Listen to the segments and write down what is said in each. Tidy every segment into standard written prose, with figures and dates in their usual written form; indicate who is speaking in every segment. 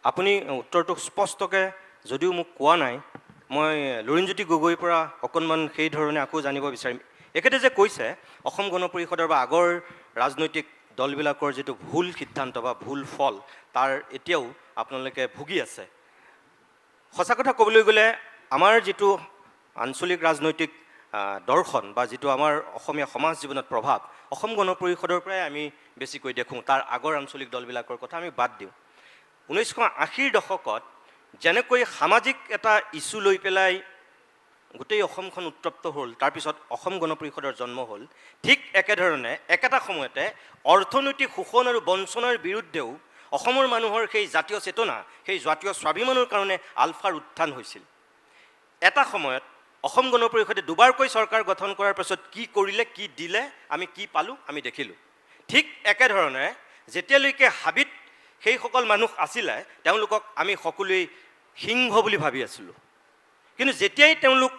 Speaker 1: আপুনি উত্তৰটো স্পষ্টকৈ যদিও মোক কোৱা নাই, মই লুৰিণজ্যোতি গগৈৰ পৰা অকণমান সেই ধৰণে আকৌ জানিব বিচাৰিম। এখেতে যে কৈছে অসম গণ পৰিষদৰ বা আগৰ ৰাজনৈতিক দলবিলাকৰ যিটো ভুল সিদ্ধান্ত বা ভুল ফল তাৰ এতিয়াও আপোনালোকে ভুগি আছে। সঁচা কথা ক'বলৈ গ'লে আমাৰ যিটো আঞ্চলিক ৰাজনৈতিক দৰ্শন বা যিটো আমাৰ অসমীয়া সমাজ জীৱনত প্ৰভাৱ অসম গণ পৰিষদৰ পৰাই আমি বেছিকৈ দেখোঁ। তাৰ আগৰ আঞ্চলিক দলবিলাকৰ কথা আমি বাদ দিওঁ। 1980ৰ দশকত যেনেকৈ সামাজিক এটা ইছ্যু লৈ পেলাই গোটেই অসমখন উত্তপ্ত হ'ল, তাৰপিছত অসম গণ পৰিষদৰ জন্ম হ'ল, ঠিক একেধৰণে একেটা সময়তে অৰ্থনৈতিক শোষণ আৰু বঞ্চনাৰ বিৰুদ্ধেও অসমৰ মানুহৰ সেই জাতীয় চেতনা, সেই জাতীয় স্বাভিমানৰ কাৰণে আলফাৰ উত্থান হৈছিল। এটা সময়ত অসম গণ পৰিষদে দুবাৰকৈ চৰকাৰ গঠন কৰাৰ পাছত কি কৰিলে, কি দিলে, আমি কি পালোঁ, আমি দেখিলোঁ। ঠিক একেধৰণে যেতিয়ালৈকে হাবিত সেইসকল মানুহ আছিলে তেওঁলোকক আমি সকলোৱেই সিংহ বুলি ভাবি আছিলোঁ। কিন্তু যেতিয়াই তেওঁলোক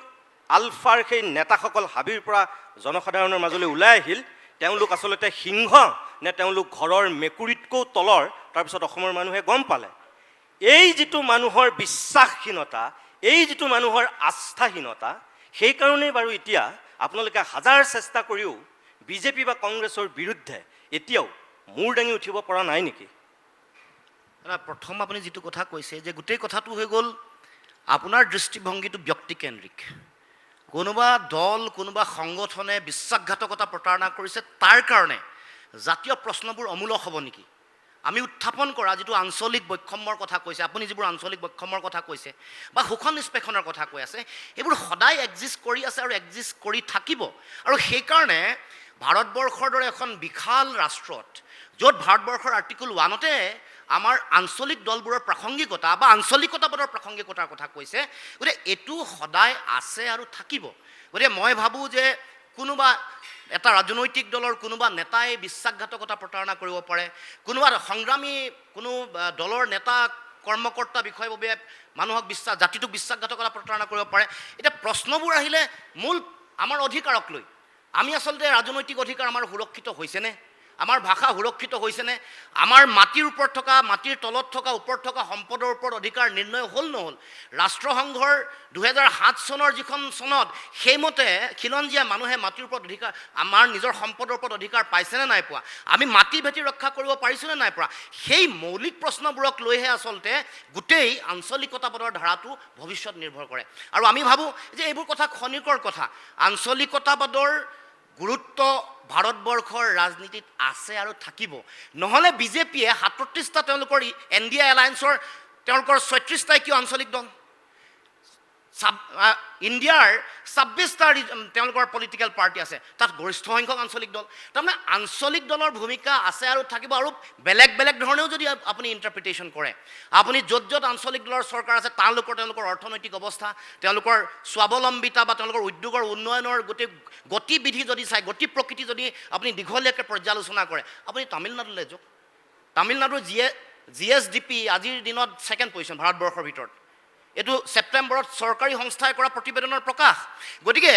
Speaker 1: আলফাৰ সেই নেতাসকল হাবিৰ পৰা জনসাধাৰণৰ মাজলৈ ওলাই আহিল, তেওঁলোক আচলতে সিংহ নে তেওঁলোক ঘৰৰ মেকুৰীতকৈও তলৰ, তাৰপিছত অসমৰ মানুহে গম পালে। এই যিটো মানুহৰ বিশ্বাসহীনতা, এই যিটো মানুহৰ আস্থাহীনতা, সেইকাৰণেই বাৰু এতিয়া আপোনালোকে হাজাৰ চেষ্টা কৰিও বিজেপি বা কংগ্ৰেছৰ বিৰুদ্ধে এতিয়াও মূৰ দাঙি উঠিব পৰা নাই নেকি?
Speaker 2: প্ৰথম আপুনি যিটো কথা কৈছে যে গোটেই কথাটো হৈ গ'ল আপোনাৰ দৃষ্টিভংগীটো ব্যক্তিকেন্দ্ৰিক। কোনোবা দল, কোনোবা সংগঠনে বিশ্বাসঘাতকতা প্ৰতাৰণা কৰিছে, তাৰ কাৰণে জাতীয় প্ৰশ্নবোৰ অমূলক হ'ব নেকি? আমি উত্থাপন কৰা যিটো আঞ্চলিক বৈষম্যৰ কথা কৈছে, আপুনি যিবোৰ আঞ্চলিক বৈষম্যৰ কথা কৈছে বা শোষণ নিষ্পেষণৰ কথা কৈ আছে, এইবোৰ সদায় এক্সিষ্ট কৰি আছে আৰু এক্সিষ্ট কৰি থাকিব। আৰু সেইকাৰণে ভাৰতবৰ্ষৰ দৰে এখন বিশাল ৰাষ্ট্ৰত, য'ত ভাৰতবৰ্ষৰ আৰ্টিকল 1তে আমাৰ আঞ্চলিক দলবোৰৰ প্ৰাসংগিকতা বা আঞ্চলিকতাবাদৰ প্ৰাসংগিকতাৰ কথা কৈছে, গতিকে এইটো সদায় আছে আৰু থাকিব। গতিকে মই ভাবোঁ যে কোনোবা এটা ৰাজনৈতিক দলৰ কোনোবা নেতাই বিশ্বাসঘাতকতা প্ৰতাৰণা কৰিব পাৰে, কোনোবা সংগ্ৰামী কোনো দলৰ নেতা কৰ্মকৰ্তা বিষয়ভাৱে মানুহক জাতিটোক বিশ্বাসঘাতকতা প্ৰতাৰণা কৰিব পাৰে। এতিয়া প্ৰশ্নবোৰ আহিলে মূল আমাৰ অধিকাৰক লৈ, আমি আচলতে ৰাজনৈতিক অধিকাৰ আমাৰ সুৰক্ষিত হৈছেনে? আমাৰ ভাষা সুৰক্ষিত হৈছেনে? আমাৰ মাটিৰ ওপৰত থকা, মাটিৰ তলত থকা, ওপৰত থকা সম্পদৰ ওপৰত অধিকাৰ নিৰ্ণয় হ'ল নহ'ল? ৰাষ্ট্ৰসংঘৰ 2007 চনৰ যিখন চনত সেইমতে খিলঞ্জীয়া মানুহে মাটিৰ ওপৰত অধিকাৰ, আমাৰ নিজৰ সম্পদৰ ওপৰত অধিকাৰ পাইছেনে নাই পোৱা? আমি মাটি ভেটি ৰক্ষা কৰিব পাৰিছোঁনে নাই পৰা? সেই মৌলিক প্ৰশ্নবোৰক লৈহে আচলতে গোটেই আঞ্চলিকতাবাদৰ ধাৰাটো ভৱিষ্যত নিৰ্ভৰ কৰে। আৰু আমি ভাবোঁ যে এইবোৰ কথা ক্ষণিকৰ কথা। আঞ্চলিকতাবাদৰ গুৰুত্ব ভাৰতবৰ্ষৰ ৰাজনীতিত আছে আৰু থাকিব। নহ'লে বিজেপিয়ে 37টা তেওঁলোকৰ NDA এলায়েন্সৰ তেওঁলোকৰ 36টাই কিয় আঞ্চলিক দল? ইণ্ডিয়াৰ 26টা তেওঁলোকৰ পলিটিকেল পাৰ্টি আছে, তাত গৰিষ্ঠ সংখ্যক আঞ্চলিক দল। তাৰমানে আঞ্চলিক দলৰ ভূমিকা আছে আৰু থাকিব। আৰু বেলেগ বেলেগ ধৰণেও যদি আপুনি ইণ্টাৰপ্ৰিটেশ্যন কৰে, আপুনি য'ত য'ত আঞ্চলিক দলৰ চৰকাৰ আছে তেওঁলোকৰ অৰ্থনৈতিক অৱস্থা, তেওঁলোকৰ স্বাৱলম্বিতা বা তেওঁলোকৰ উদ্যোগৰ উন্নয়নৰ গোটেই গতিবিধি যদি চাই, গতি প্ৰকৃতি যদি আপুনি দীঘলীয়াকৈ পৰ্যালোচনা কৰে, আপুনি তামিলনাডুলৈ যাওক। তামিলনাডুৰ GSDP আজিৰ দিনত 2nd পজিশ্যন ভাৰতবৰ্ষৰ ভিতৰত। এইটো ছেপ্টেম্বৰত চৰকাৰী সংস্থাই কৰা প্ৰতিবেদনৰ প্ৰকাশ। গতিকে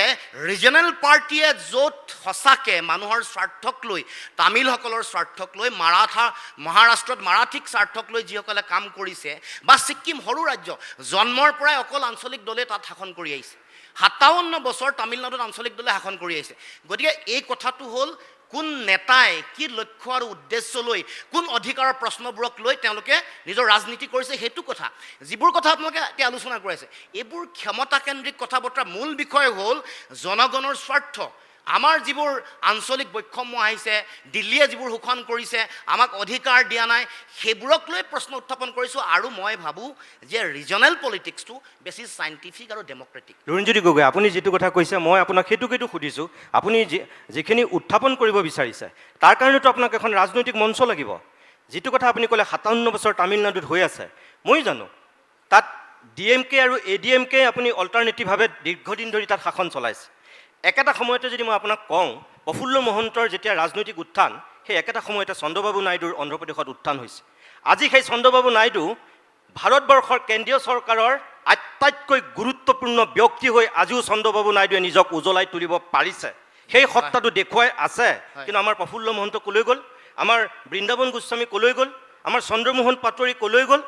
Speaker 2: ৰিজনেল পাৰ্টীয়ে য'ত সঁচাকৈ মানুহৰ স্বাৰ্থক লৈ, তামিলসকলৰ স্বাৰ্থক লৈ, মহাৰাষ্ট্ৰত মাৰাঠিক স্বাৰ্থক লৈ যিসকলে কাম কৰিছে, বা ছিক্কিম সৰু ৰাজ্য, জন্মৰ পৰাই অকল আঞ্চলিক দলে তাত শাসন কৰি আহিছে। 57 বছৰ তামিলনাডুত আঞ্চলিক দলে শাসন কৰি আহিছে। গতিকে এই কথাটো হ'ল কোন নেতাই কি লক্ষ্য আৰু উদ্দেশ্য লৈ, কোন অধিকাৰৰ প্ৰশ্নবোৰক লৈ তেওঁলোকে নিজৰ ৰাজনীতি কৰিছে, সেইটো কথা। যিবোৰ কথা আপোনালোকে এতিয়া আলোচনা কৰি আছে, এইবোৰ ক্ষমতাকেন্দ্ৰিক কথা বতৰা। মূল বিষয় হ'ল জনগণৰ স্বাৰ্থ। আমাৰ যিবোৰ আঞ্চলিক বৈষম্য আহিছে, দিল্লীয়ে যিবোৰ শোষণ কৰিছে, আমাক অধিকাৰ দিয়া নাই, সেইবোৰক লৈ প্ৰশ্ন উত্থাপন কৰিছোঁ। আৰু মই ভাবোঁ যে ৰিজনেল পলিটিক্সটো বেছি চাইণ্টিফিক আৰু ডেমক্ৰেটিক।
Speaker 1: লুৰিণজ্যোতি গগৈ, আপুনি যিটো কথা কৈছে মই আপোনাক সেইটোকেতো সুধিছোঁ। আপুনি যিখিনি উত্থাপন কৰিব বিচাৰিছে তাৰ কাৰণেতো আপোনাক এখন ৰাজনৈতিক মঞ্চ লাগিব। যিটো কথা আপুনি ক'লে 57 বছৰ তামিলনাডুত হৈ আছে, মই জানো তাত DMK আৰু ADMK আপুনি অল্টাৰনেটিভভাৱে দীৰ্ঘদিন ধৰি তাত শাসন চলাইছে। একেটা সময়তে যদি মই আপোনাক কওঁ, প্ৰফুল্ল মহন্তৰ যেতিয়া ৰাজনৈতিক উত্থান, সেই একেটা সময়তে চন্দ্ৰবাবু নাইডুৰ অন্ধ্ৰপ্ৰদেশত উত্থান হৈছে। আজি সেই চন্দ্ৰবাবু নাইডু ভাৰতবৰ্ষৰ কেন্দ্ৰীয় চৰকাৰৰ আটাইতকৈ গুৰুত্বপূৰ্ণ ব্যক্তি হৈ আজিও চন্দ্ৰবাবু নাইডুৱে নিজক উজ্বলাই তুলিব পাৰিছে। সেই সত্তাটো দেখুৱাই আছে। কিন্তু আমাৰ প্ৰফুল্ল মহন্ত ক'লৈ গ'ল? আমাৰ বৃন্দাবন গোস্বামী ক'লৈ গ'ল? আমাৰ চন্দ্ৰমোহন পাটোৱাৰী ক'লৈ গ'ল?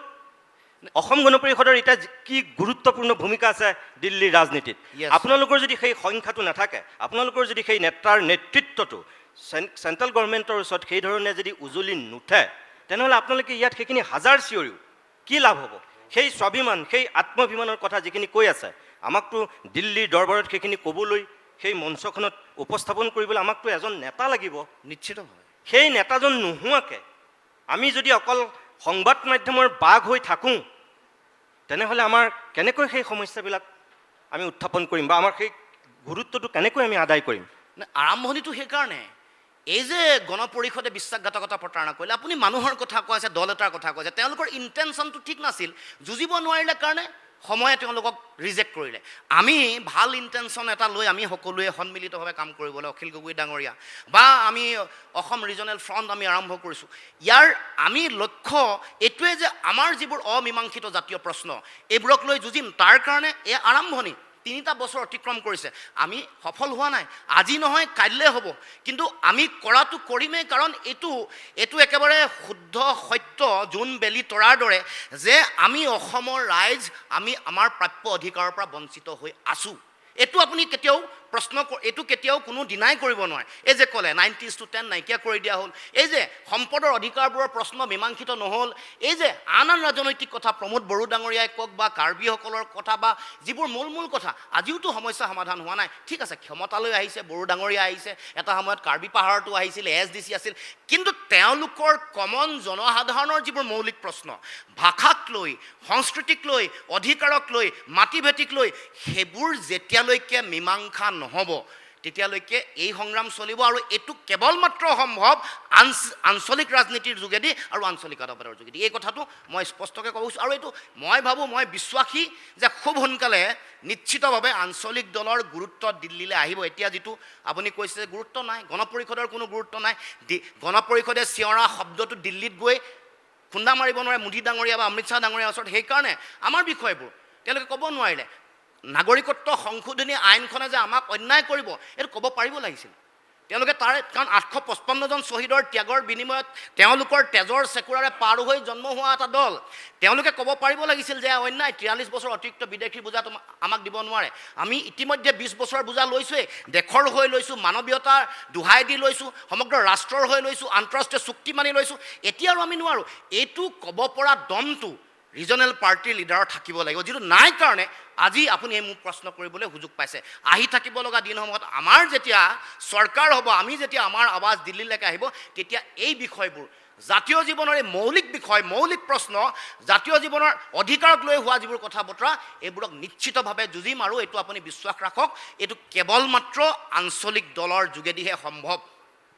Speaker 1: অসম গণ পৰিষদৰ এতিয়া কি গুৰুত্বপূৰ্ণ ভূমিকা আছে দিল্লীৰ ৰাজনীতিত
Speaker 2: Yes,
Speaker 1: আপোনালোকৰ যদি সেই সংখ্যাটো নাথাকে আপোনালোকৰ যদি সেই নেতাৰ নেতৃত্বটো চেণ্ট্ৰেল গভৰ্ণমেণ্টৰ ওচৰত সেই ধৰণে যদি উজলি নুঠে তেনেহ'লে আপোনালোকে ইয়াত সেইখিনি হাজাৰ চিঞৰিও কি লাভ হ'ব সেই স্বাভিমান সেই আত্মভিমানৰ কথা যিখিনি কৈ আছে আমাকতো দিল্লীৰ দৰবাৰত সেইখিনি ক'বলৈ সেই মঞ্চখনত উপস্থাপন কৰিবলৈ আমাকতো এজন নেতা লাগিব
Speaker 2: নিশ্চিতভাৱে
Speaker 1: সেই নেতাজন নোহোৱাকৈ আমি যদি অকল সংবাদ মাধ্যমৰ বাঘ হৈ থাকোঁ তেনেহ'লে আমাৰ কেনেকৈ সেই সমস্যাবিলাক আমি উত্থাপন কৰিম বা আমাৰ সেই গুৰুত্বটো কেনেকৈ আমি আদায় কৰিম
Speaker 2: আৰম্ভণিটো সেইকাৰণে এই যে গণ পৰিষদে বিশ্বাসঘাতকতা প্ৰতাৰণা কৰিলে আপুনি মানুহৰ কথা কৈ আছে দল এটাৰ কথা কৈ আছে তেওঁলোকৰ ইণ্টেনশ্যনটো ঠিক নাছিল যুঁজিব নোৱাৰিলে কাৰণে সময়ে তেওঁলোকক ৰিজেক্ট কৰিলে আমি ভাল ইণ্টেনশ্যন এটা লৈ আমি সকলোৱে সন্মিলিতভাৱে কাম কৰিবলৈ অখিল গগৈ ডাঙৰীয়া বা আমি অসম ৰিজনেল ফ্ৰণ্ট আমি আৰম্ভ কৰিছোঁ ইয়াৰ আমি লক্ষ্য এইটোৱে যে আমাৰ যিবোৰ অমীমাংসিত জাতীয় প্ৰশ্ন এইবোৰক লৈ যুঁজিম তাৰ কাৰণে এই আৰম্ভণি 3টা বছৰ অতিক্ৰম কৰিছে আমি সফল হোৱা নাই আজি নহয় কাইলৈ হ'ব কিন্তু আমি কৰাটো কৰিমেই কাৰণ এইটো একেবাৰে শুদ্ধ সত্য জোন বেলি তৰাৰ দৰে যে আমি অসমৰ ৰাইজ আমি আমাৰ প্ৰাপ্য অধিকাৰৰ পৰা বঞ্চিত হৈ আছোঁ এইটো আপুনি কেতিয়াও প্ৰশ্ন এইটো কেতিয়াও কোনো ডিনাই কৰিব নোৱাৰে এই যে ক'লে 90:10 নাইকিয়া কৰি দিয়া হ'ল এই যে সম্পদৰ অধিকাৰবোৰৰ প্ৰশ্ন মীমাংসিত নহ'ল এই যে আন ৰাজনৈতিক কথা প্ৰমোদ বড়ো ডাঙৰীয়াই কওক বা কাৰ্বিসকলৰ কথা বা যিবোৰ মূল কথা আজিওতো সমস্যা সমাধান হোৱা নাই ঠিক আছে ক্ষমতালৈ আহিছে বড়ো ডাঙৰীয়া আহিছে এটা সময়ত কাৰ্বি পাহাৰতো আহিছিল SDC আছিল কিন্তু তেওঁলোকৰ কমন জনসাধাৰণৰ যিবোৰ মৌলিক প্ৰশ্ন ভাষাক লৈ সংস্কৃতিক লৈ অধিকাৰক লৈ মাটি ভেটিক লৈ সেইবোৰ যেতিয়ালৈকে মীমাংসা নহ'ব তেতিয়ালৈকে এই সংগ্ৰাম চলিব আৰু এইটো কেৱল মাত্ৰ সম্ভৱ আঞ্চলিক ৰাজনীতিৰ যোগেদি আৰু আঞ্চলিকতাবাদৰ যোগেদি এই কথাটো মই স্পষ্টকৈ ক'ব বিচাৰোঁ আৰু এইটো মই ভাবোঁ মই বিশ্বাসী যে খুব সোনকালে নিশ্চিতভাৱে আঞ্চলিক দলৰ গুৰুত্ব দিল্লীলৈ আহিব এতিয়া যিটো আপুনি কৈছে যে গুৰুত্ব নাই গণ পৰিষদৰ কোনো গুৰুত্ব নাই গণ পৰিষদে চিঞৰা শব্দটো দিল্লীত গৈ খুন্দা মাৰিব নোৱাৰে মোদী ডাঙৰীয়া বা অমিত শ্বাহ ডাঙৰীয়াৰ ওচৰত সেইকাৰণে আমাৰ বিষয়বোৰ তেওঁলোকে ক'ব নোৱাৰিলে নাগৰিকত্ব সংশোধনী আইনখনে যে আমাক অন্যায় কৰিব এইটো ক'ব পাৰিব লাগিছিল তেওঁলোকে তাৰে কাৰণ 855জন শ্বহীদৰ ত্যাগৰ বিনিময়ত তেওঁলোকৰ তেজৰ চেকুৰাৰে পাৰ হৈ জন্ম হোৱা এটা দল তেওঁলোকে ক'ব পাৰিব লাগিছিল যে অন্যায় 43 বছৰ অতিৰিক্ত বিদেশী বোজা আমাক দিব নোৱাৰে আমি ইতিমধ্যে 20 বছৰ বোজা লৈছোঁৱেই দেশৰ হৈ লৈছোঁ মানৱীয়তাৰ দোহাই দি লৈছোঁ সমগ্ৰ ৰাষ্ট্ৰৰ হৈ লৈছোঁ আন্তঃৰাষ্ট্ৰীয় চুক্তি মানি লৈছোঁ এতিয়া আৰু আমি নোৱাৰোঁ এইটো ক'ব পৰা দমটো ৰিজনেল পাৰ্টিৰ লিডাৰৰ থাকিব লাগিব যিটো নাই কাৰণে আজি আপুনি এই মোক প্ৰশ্ন কৰিবলৈ সুযোগ পাইছে আহি থাকিব লগা দিনসমূহত আমাৰ যেতিয়া চৰকাৰ হ'ব আমি যেতিয়া আমাৰ আৱাজ দিল্লীলৈকে আহিব তেতিয়া এই বিষয়বোৰ জাতীয় জীৱনৰ এই মৌলিক বিষয় মৌলিক প্ৰশ্ন জাতীয় জীৱনৰ অধিকাৰক লৈ হোৱা যিবোৰ কথা বতৰা এইবোৰক নিশ্চিতভাৱে যুঁজিম আৰু এইটো আপুনি বিশ্বাস ৰাখক এইটো কেৱল মাত্ৰ আঞ্চলিক দলৰ যোগেদিহে সম্ভৱ